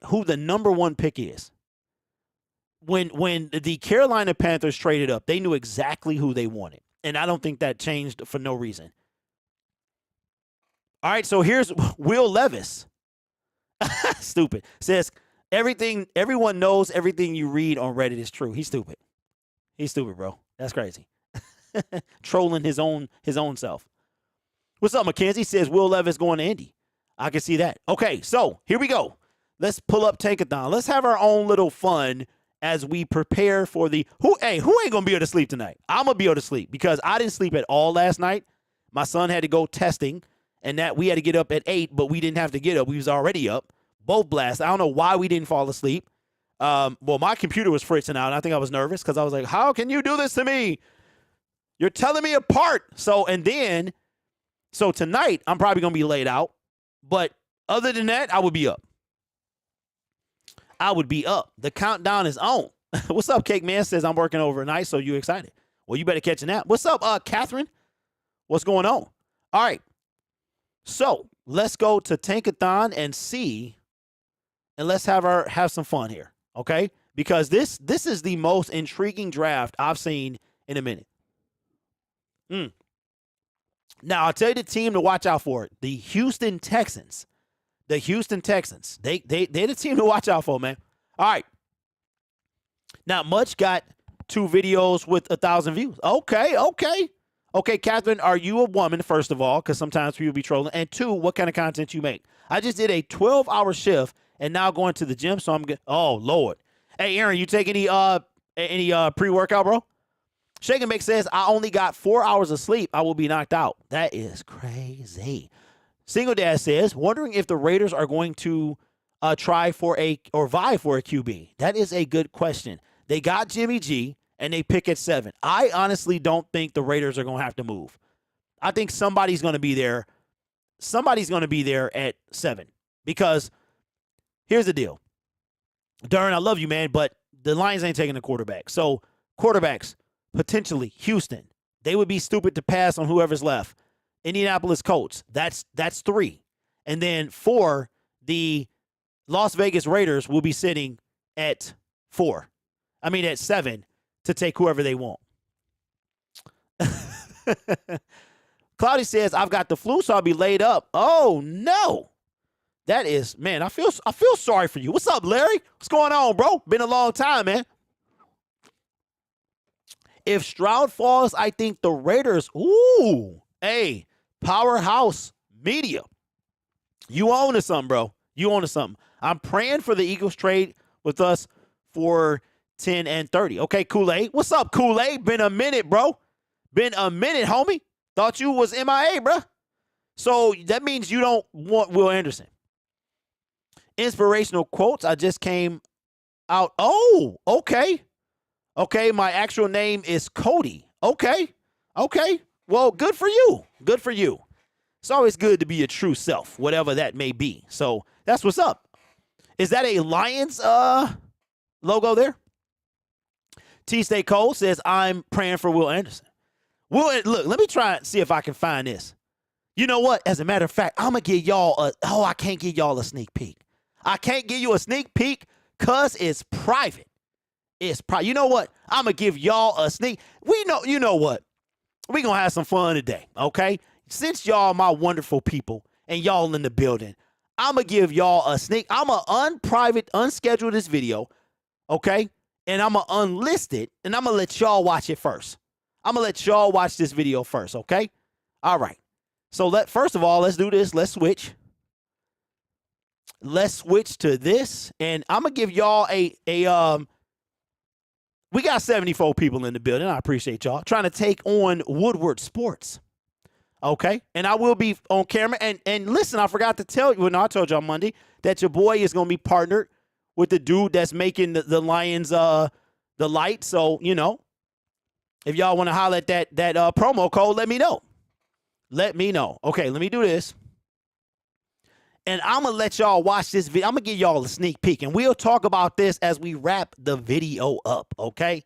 who the number 1 pick is. When the Carolina Panthers traded up, they knew exactly who they wanted. And I don't think that changed for no reason. All right, so here's Will Levis. Stupid. Says everyone knows everything you read on Reddit is true. He's stupid. He's stupid, bro. That's crazy. Trolling his own self. What's up, Mackenzie? Says Will Levis going to Indy. I can see that. Okay, so here we go. Let's pull up Tankathon. Let's have our own little fun as we prepare for the who ain't gonna be able to sleep tonight? I'm gonna be able to sleep because I didn't sleep at all last night. My son had to go testing, and that we had to get up at 8, but we didn't have to get up. We was already up. Both blasts. I don't know why we didn't fall asleep. Well, my computer was fritzing out, and I think I was nervous because I was like, how can you do this to me? You're telling me apart. So tonight, I'm probably going to be laid out. But other than that, I would be up. The countdown is on. What's up, Cake Man? Says I'm working overnight, so you excited. Well, you better catch a nap. What's up, Catherine? What's going on? All right. So let's go to Tankathon and see, and let's have some fun here, okay? Because this is the most intriguing draft I've seen in a minute. Now, I'll tell you the team to watch out for. The Houston Texans. They're the team to watch out for, man. All right. Now, Much got 2 videos with 1,000 views. Okay, Catherine, are you a woman, first of all, because sometimes people be trolling, and 2, what kind of content you make? I just did a 12-hour shift and now going to the gym, so I'm good. Oh, Lord. Hey, Aaron, you take any pre-workout, bro? Shake and Bake says, I only got 4 hours of sleep. I will be knocked out. That is crazy. Single Dad says, wondering if the Raiders are going to vie for a QB. That is a good question. They got Jimmy G, and they pick at 7. I honestly don't think the Raiders are going to have to move. I think somebody's going to be there. Somebody's going to be there at 7. Because here's the deal. Darren, I love you, man, but the Lions ain't taking a quarterback. So quarterbacks, potentially Houston. They would be stupid to pass on whoever's left. Indianapolis Colts. That's 3. And then 4, the Las Vegas Raiders will be sitting at 7 to take whoever they want. Cloudy says, I've got the flu, so I'll be laid up. Oh, no. That is, man, I feel sorry for you. What's up, Larry? What's going on, bro? Been a long time, man. If Stroud falls, I think the Raiders, powerhouse media. You own to something, bro. You own to something. I'm praying for the Eagles trade with us for 10 and 30. Okay, Kool-Aid. What's up, Kool-Aid? Been a minute, bro. Been a minute, homie. Thought you was MIA, bro. So that means you don't want Will Anderson. Inspirational quotes. I just came out. Oh, okay. Okay, my actual name is Cody. Okay. Well, good for you. Good for you. It's always good to be your true self, whatever that may be. So that's what's up. Is that a Lions logo there? T-Stay Cole says, I'm praying for Will Anderson. Look, let me try and see if I can find this. You know what? As a matter of fact, I'm going to give y'all I can't give y'all a sneak peek. I can't give you a sneak peek because it's private. It's private. You know what? I'm going to give y'all a sneak. You know what? We're going to have some fun today, okay? Since y'all my wonderful people and y'all in the building, I'm going to give y'all a sneak. I'm going to unschedule this video, okay? And I'm going to unlist it, and I'm going to let y'all watch it first. I'm going to let y'all watch this video first, okay? All right. So first of all, let's do this. Let's switch. Let's switch to this, and I'm going to give y'all we got 74 people in the building. I appreciate y'all trying to take on Woodward Sports. Okay. And I will be on camera. And listen, I forgot to tell you, well, no, I told you on Monday that your boy is going to be partnered with the dude that's making the Lions, the light. So, if y'all want to holler at that promo code, let me know. Let me know. Okay. Let me do this. And I'm going to let y'all watch this video. I'm going to give y'all a sneak peek, and we'll talk about this as we wrap the video up, okay?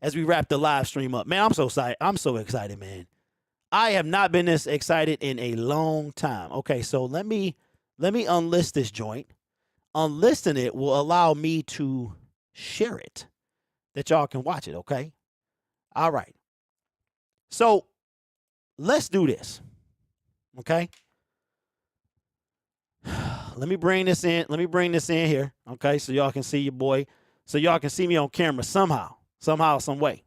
As we wrap the live stream up. Man, I'm so excited. I'm so excited, man. I have not been this excited in a long time. Okay, so let me unlist this joint. Unlisting it will allow me to share it, that y'all can watch it, okay? All right. So let's do this, okay? Let me bring this in. Let me bring this in here, okay, so y'all can see your boy, so y'all can see me on camera somehow, some way.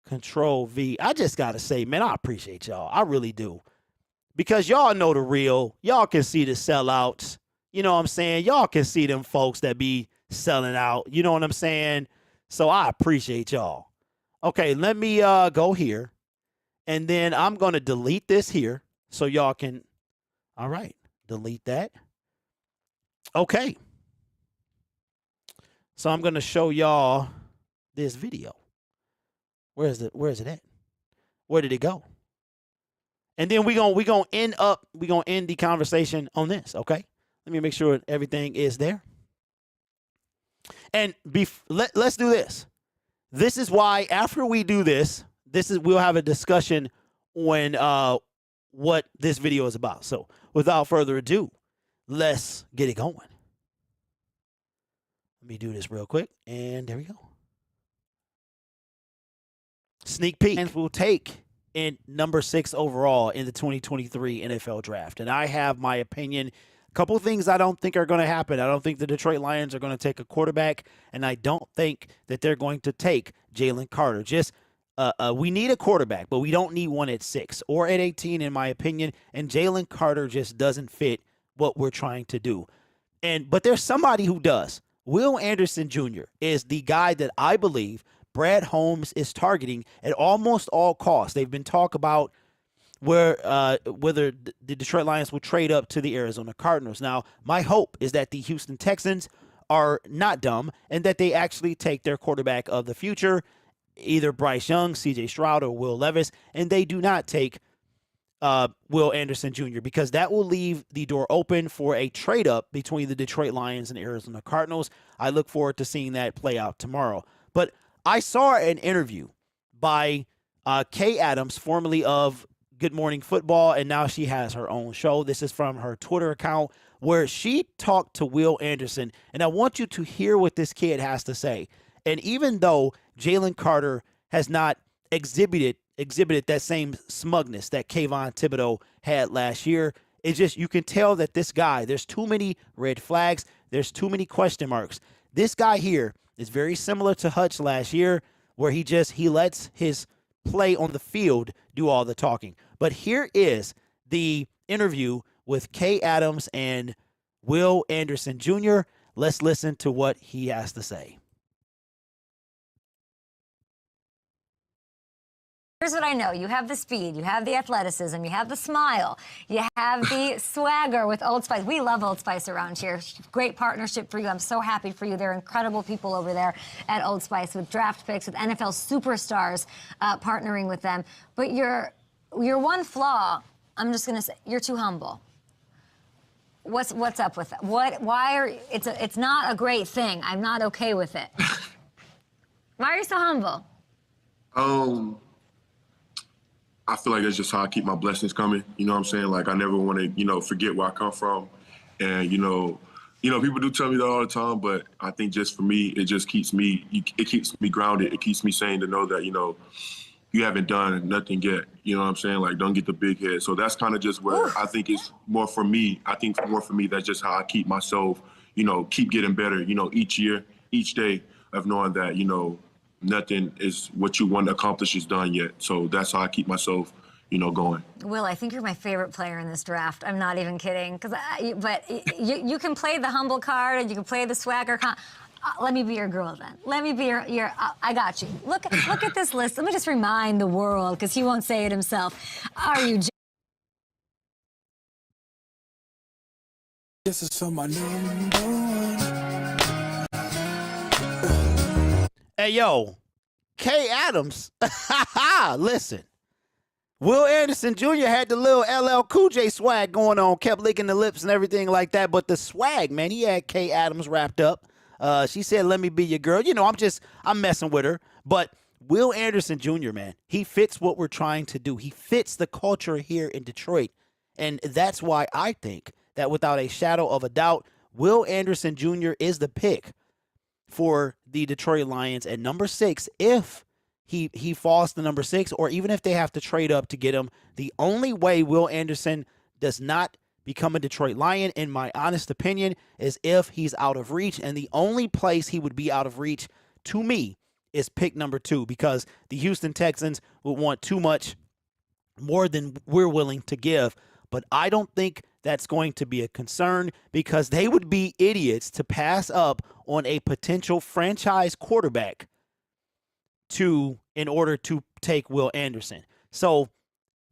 Control V. I just got to say, man, I appreciate y'all. I really do. Because y'all know the real. Y'all can see the sellouts. You know what I'm saying? Y'all can see them folks that be selling out. You know what I'm saying? So I appreciate y'all. Okay, let me go here. And then I'm going to delete this here so y'all can. All right, delete that. Okay. So I'm going to show y'all this video. Where is it at? Where did it go? And then we gonna end the conversation on this, okay? Let me make sure everything is there. And let's do this. This is why after we do this, we'll have a discussion on what this video is about. So without further ado, let's get it going. Let me do this real quick, and there we go. Sneak peek. And we'll take in number 6 overall in the 2023 NFL draft. And I have my opinion. A couple of things I don't think are going to happen. I don't think the Detroit Lions are going to take a quarterback, and I don't think that they're going to take Jalen Carter. Just we need a quarterback, but we don't need one at 6 or at 18, in my opinion. And Jalen Carter just doesn't fit what we're trying to do. But there's somebody who does. Will Anderson Jr. is the guy that I believe Brad Holmes is targeting at almost all costs. They've been talk about whether the Detroit Lions will trade up to the Arizona Cardinals. Now, my hope is that the Houston Texans are not dumb and that they actually take their quarterback of the future, either Bryce Young, C.J. Stroud, or Will Levis, and they do not take Will Anderson Jr., because that will leave the door open for a trade-up between the Detroit Lions and Arizona Cardinals. I look forward to seeing that play out tomorrow. But I saw an interview by Kay Adams, formerly of Good Morning Football, and now she has her own show. This is from her Twitter account, where she talked to Will Anderson, and I want you to hear what this kid has to say. And even though Jalen Carter has not exhibited that same smugness that Kayvon Thibodeau had last year, it's just, you can tell that this guy, there's too many red flags, there's too many question marks. This guy here is very similar to Hutch last year, where he lets his play on the field do all the talking. But here is the interview with Kay Adams and Will Anderson Jr. Let's listen to what he has to say. Here's what I know. You have the speed, you have the athleticism, you have the smile, you have the swagger with Old Spice. We love Old Spice around here. Great partnership for you. I'm so happy for you. They're incredible people over there at Old Spice, with draft picks, with NFL superstars partnering with them. But your one flaw, I'm just going to say, you're too humble. What's up with that? It's not a great thing. I'm not okay with it. Why are you so humble? I feel like that's just how I keep my blessings coming. You know what I'm saying? Like, I never want to, forget where I come from. And, people do tell me that all the time, but I think just for me, it just keeps me grounded. It keeps me sane to know that, you haven't done nothing yet. You know what I'm saying? Like, don't get the big head. So that's kind of just where I think it's more for me. I think more for me, that's just how I keep myself, keep getting better, each year, each day, of knowing that, nothing is what you want to accomplish is done yet. So that's how I keep myself, going. Will, I think you're my favorite player in this draft. I'm not even kidding. But you can play the humble card and you can play the swagger. Let me be your girl then. Let me be your I got you. Look at this list. Let me just remind the world, because he won't say it himself. Are you? This is for my number one. Hey, yo, Kay Adams, listen, Will Anderson Jr. had the little LL Cool J swag going on, kept licking the lips and everything like that. But the swag, man, he had Kay Adams wrapped up. She said, "Let me be your girl." You know, I'm messing with her. But Will Anderson Jr., man, he fits what we're trying to do. He fits the culture here in Detroit. And that's why I think that without a shadow of a doubt, Will Anderson Jr. is the pick for the Detroit Lions at number 6 if he falls to number 6, or even if they have to trade up to get him. The only way Will Anderson does not become a Detroit Lion, in my honest opinion, is if he's out of reach. And the only place he would be out of reach, to me, is pick number 2, because the Houston Texans would want too much more than we're willing to give. But I don't think that's going to be a concern, because they would be idiots to pass up on a potential franchise quarterback in order to take Will Anderson. So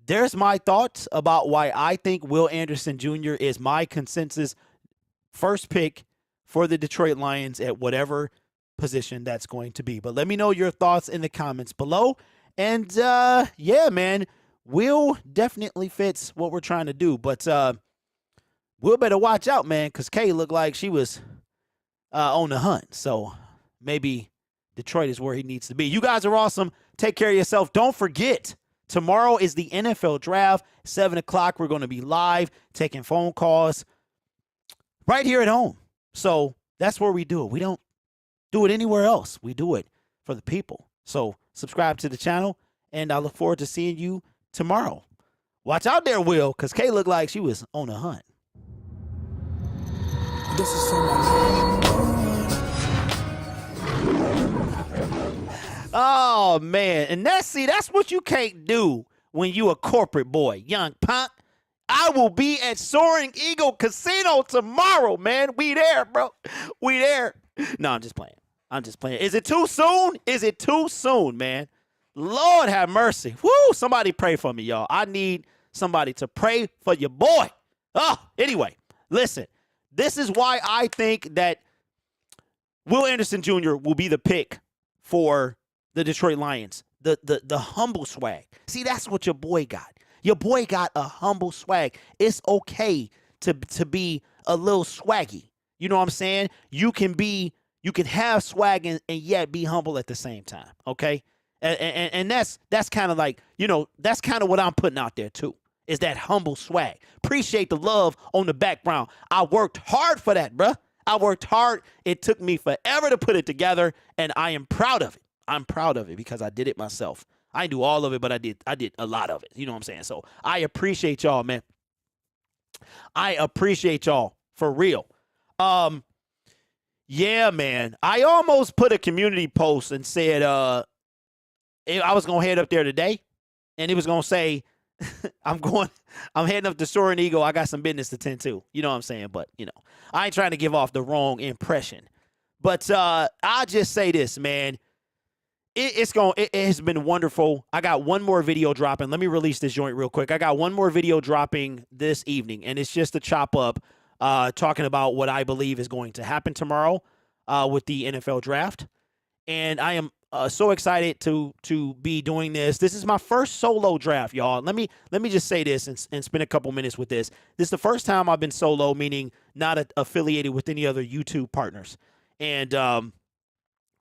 there's my thoughts about why I think Will Anderson Jr. is my consensus first pick for the Detroit Lions at whatever position that's going to be. But let me know your thoughts in the comments below. And yeah, man, Will definitely fits what we're trying to do. But Will better watch out, man, because Kay looked like she was on the hunt. So maybe Detroit is where he needs to be. You guys are awesome. Take care of yourself. Don't forget, tomorrow is the NFL draft. 7 o'clock, we're going to be live taking phone calls right here at home. So that's where we do it. We don't do it anywhere else. We do it for the people. So subscribe to the channel, and I look forward to seeing you tomorrow. Watch out there, Will, because Kay looked like she was on a hunt. This is so much. Oh, man. And that's what you can't do when you a corporate boy, young punk. I will be at Soaring Eagle Casino tomorrow, man. We there, bro. We there. No, I'm just playing. Is it too soon? Is it too soon, man? Lord have mercy. Woo, somebody pray for me, y'all. I need somebody to pray for your boy. Oh, anyway, listen. This is why I think that Will Anderson Jr. will be the pick for the Detroit Lions. The humble swag. See, that's what your boy got. Your boy got a humble swag. It's okay to be a little swaggy. You know what I'm saying? You can have swag and yet be humble at the same time. Okay? And that's kind of like, you know, that's kind of what I'm putting out there too, is that humble swag. Appreciate the love on the background. I worked hard for that, bruh. I worked hard. It took me forever to put it together, and I am proud of it. I'm proud of it because I did it myself. I didn't do all of it, but I did a lot of it. You know what I'm saying? So I appreciate y'all, man. I appreciate y'all for real. Yeah, man. I almost put a community post and said I was gonna head up there today, and it was gonna say, I'm heading up to Soaring Eagle. I got some business to tend to. You know what I'm saying? But, you know, I ain't trying to give off the wrong impression. But I'll just say this, man. It has been wonderful. I got one more video dropping. Let me release this joint real quick. I got one more video dropping this evening, and it's just a chop up talking about what I believe is going to happen tomorrow with the NFL draft. And I am so excited to be doing this. This is my first solo draft, y'all. Let me just say this and spend a couple minutes with this. This is the first time I've been solo, meaning not affiliated with any other YouTube partners. And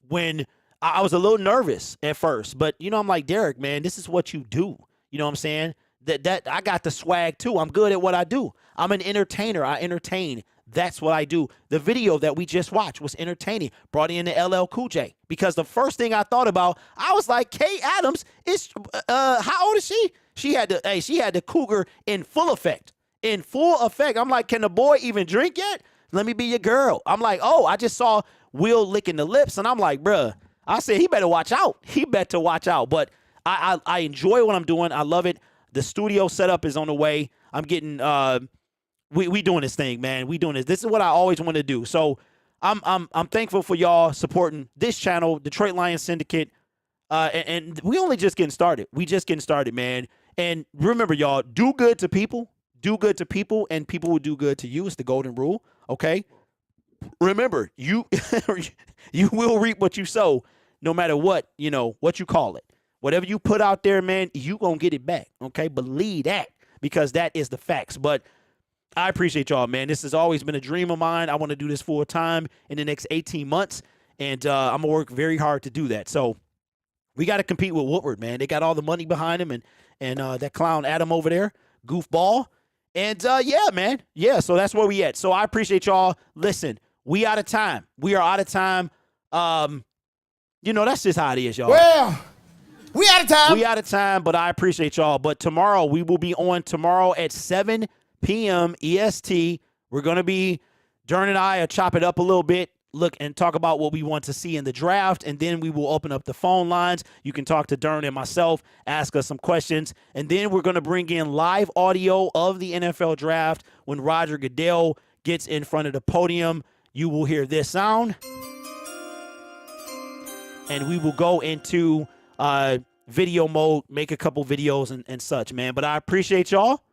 when I was a little nervous at first, but, you know, I'm like, Derek, man, this is what you do. You know what I'm saying? That I got the swag, too. I'm good at what I do. I'm an entertainer. I entertain. That's what I do. The video that we just watched was entertaining. Brought in the LL Cool J. Because the first thing I thought about, I was like, Kay Adams is, how old is she? She had the cougar in full effect. In full effect. I'm like, can the boy even drink yet? Let me be your girl. I'm like, oh, I just saw Will licking the lips, and I'm like, bruh. I said, he better watch out. He better watch out. But I enjoy what I'm doing. I love it. The studio setup is on the way. I'm getting we doing this thing, man. We doing this. This is what I always want to do. So I'm thankful for y'all supporting this channel, Detroit Lions Syndicate. And we only just getting started. We just getting started, man. And remember, y'all, do good to people. Do good to people, and people will do good to you. It's the golden rule. Okay. Remember, you you will reap what you sow. No matter what, you know, what you call it. Whatever you put out there, man, you going to get it back, okay? Believe that, because that is the facts. But I appreciate y'all, man. This has always been a dream of mine. I want to do this full time in the next 18 months, and I'm going to work very hard to do that. So we got to compete with Woodward, man. They got all the money behind him, and that clown Adam over there, goofball. And, yeah, man. Yeah, so that's where we at. So I appreciate y'all. Listen, we out of time. We are out of time. That's just how it is, y'all. Well, we out of time. We out of time, but I appreciate y'all. But tomorrow, we will be on tomorrow at 7 p.m. EST. We're going to be, Dern and I chop it up a little bit, look and talk about what we want to see in the draft, and then we will open up the phone lines. You can talk to Dern and myself, ask us some questions, and then we're going to bring in live audio of the NFL draft. When Roger Goodell gets in front of the podium, you will hear this sound, and we will go into video mode, make a couple videos and such, man. But I appreciate y'all.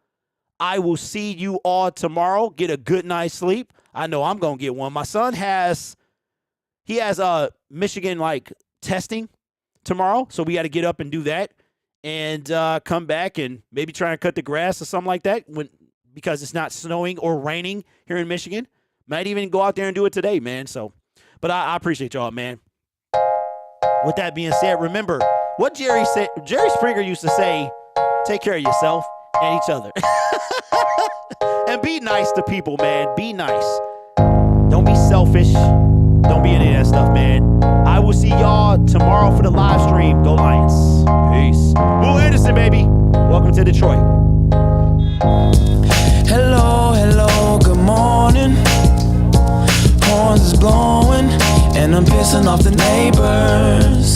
I will see you all tomorrow. Get a good night's sleep. I know I'm going to get one. My son has Michigan, testing tomorrow, so we got to get up and do that and come back and maybe try and cut the grass or something like that because it's not snowing or raining here in Michigan. Might even go out there and do it today, man. So, but I appreciate y'all, man. With that being said, remember what Jerry Springer used to say, take care of yourself and each other. And be nice to people, man. Be nice. Don't be selfish. Don't be any of that stuff, man. I will see y'all tomorrow for the live stream. Go Lions. Peace. Will Anderson, baby. Welcome to Detroit. Hello, good morning. Horns is blowing, and I'm pissing off the neighbors.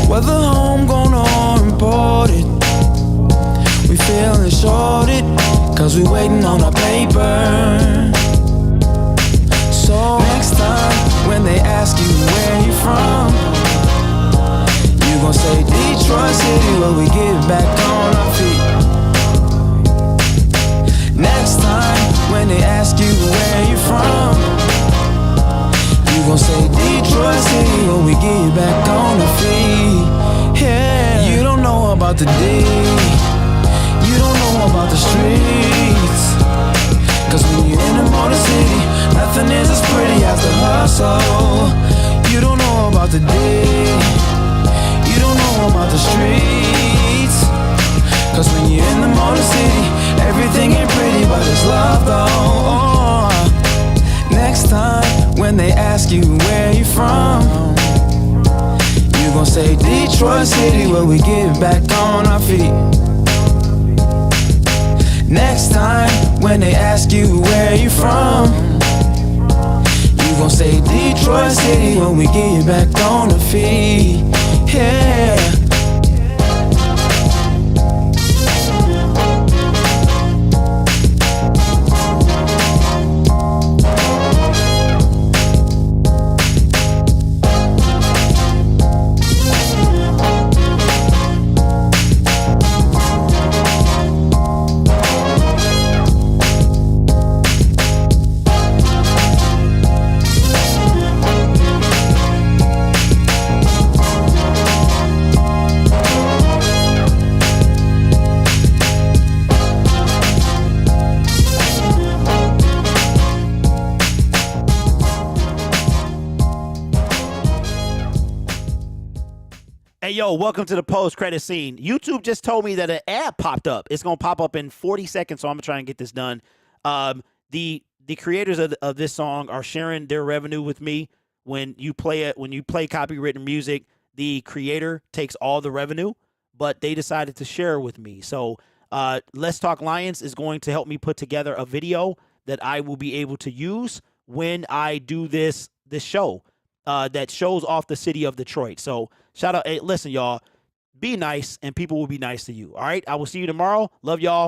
Whether homegrown or imported, we feeling shorted, cause we waiting on our paper. So next time, when they ask you where you from, you gon' say Detroit City, where we get back on our feet. Next time, when they ask you where you from, you gon' say Detroit City, where we get back on our feet. Yeah, you don't know about the day. You don't know about the streets, cause when you're in the Motor City, nothing is as pretty as the hustle. You don't know about the day. You don't know about the streets, cause when you're in the Motor City, everything ain't pretty, but it's love though. Next time, when they ask you where you from, you gon' say Detroit City, where we get back on our feet. Next time, when they ask you where you from, you gon' say Detroit City, when we get back on the feet. Yeah. Hey, yo, welcome to the post-credit scene. YouTube just told me that an ad popped up. It's going to pop up in 40 seconds, so I'm going to try and get this done. The creators of this song are sharing their revenue with me. When you play copywritten music, the creator takes all the revenue, but they decided to share with me. So Let's Talk Lions is going to help me put together a video that I will be able to use when I do this show. That shows off the city of Detroit. So shout out. Hey, listen, y'all, be nice and people will be nice to you. All right. I will see you tomorrow. Love y'all.